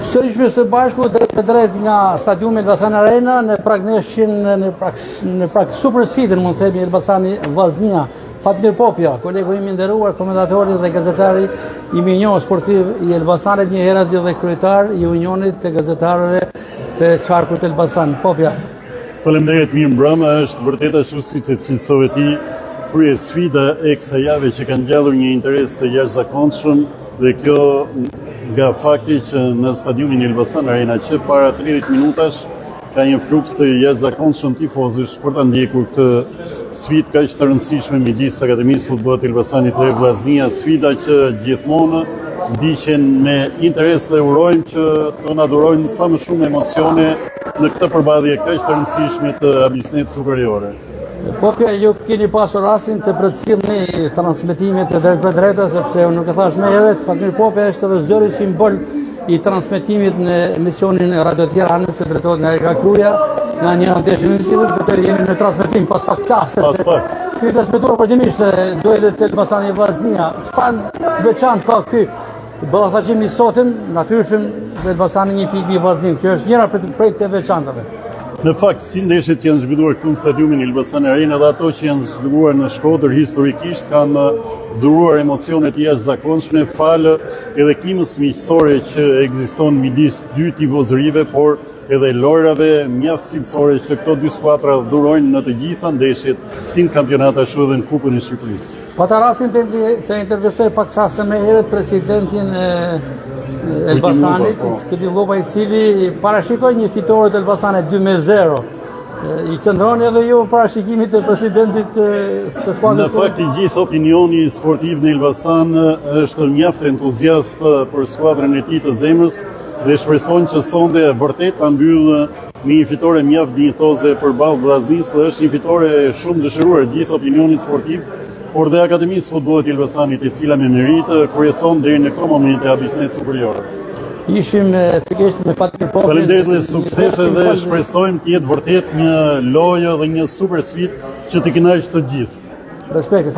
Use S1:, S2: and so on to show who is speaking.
S1: Sërish së bashku drejt nga stadiumi Elbasan Arena në pragneshën në prak super sfidën, mund të themi, Elbasani Vllaznia. Fatmir Popja, kolegu im i nderuar, komentatori dhe gazetari i Minjohë Sportiv i Elbasanit, një herë dhe kryetar i Unionit të gazetarëve të qarkut Elbasan. Popja.
S2: Faleminderit, mirë mbrëma, është vërtet ashtu siç e cilësove ti, krye sfida e kësaj jave që kanë ngjallur një interes të jashtëzakonshëm, dhe kjo nga fakti që në stadiumin Elbasan Arena që para 30 minutash ka një fluks të jashtëzakonshëm tifozësh për ta ndjekur këtë sfidë kaq të rëndësishme midis Akademisë Futbollit Elbasanit dhe Vllaznia, sfida që gjithmonë ndiqen me interes dhe urojmë që të na dhurojnë sa më shumë emocione në këtë përballje kaq të rëndësishme të Abisnet superiore.
S1: Popja, ju keni pasur rastin të përcjellni transmetimet e drejt për drejta, sepse unë nuk e thash më herët, Fatmir Popja është edhe zëri simbol i transmetimit në emisionin Radio Tiranës, që drejtohet nga Erika Kruja, nga një anteshën institut, këtë jemi në transmetim pas pak qasër. Ky transmetuar përgjimisht duelet të Elbasani Vllaznia. Çfarë veçantë ka ky ballafaqim i sotëm, natyrisht dhe Elbasani një pikë i Vllaznin. Kjo është njëra prej të veçantave.
S2: Në fakt, si ndeshjet që janë zhvilluar këtu në stadiumin Elbasan Arena dhe ato që janë zhvilluar në Shkodër historikisht kanë dhuruar emocione të jashtëzakonshme falë edhe klimës miqësore që ekziston midis dy tifozërive, por edhe lojrave mjaft cilësore që këto dy skuadra dhurojnë në të gjitha ndeshjet, si në kampionat ashtu edhe në Kupën e Shqipërisë.
S1: Pata rastin të intervistoj pak çaste më herët presidentin Elbasanit, Kudin Llopa, i cili parashikoi një fitore të Elbasanit 2-0. I qëndroni edhe ju parashikimit të presidentit të skuadrës?
S2: Në fakt, i gjithë opinioni sportiv në Elbasan është mjaft entuziast për skuadrën e tij të zemrës dhe shpreson që sonde vërtet ta mbyll me një fitore mjaft dinjitoze përballë Vllaznisë, dhe është një fitore shumë dëshiruar gjithë opinionit sportiv, por dhe Akademisë Futbollit Elbasanit, e cila me meritë kurjeson deri në këtë moment e Abisnet superiore.
S1: Ishim pikërisht me Fatmir Popja.
S2: Faleminderit dhe suksese, dhe shpresojmë të jetë vërtet një lojë dhe një super sfidë që të kënaqë të gjithë.
S1: Respekt,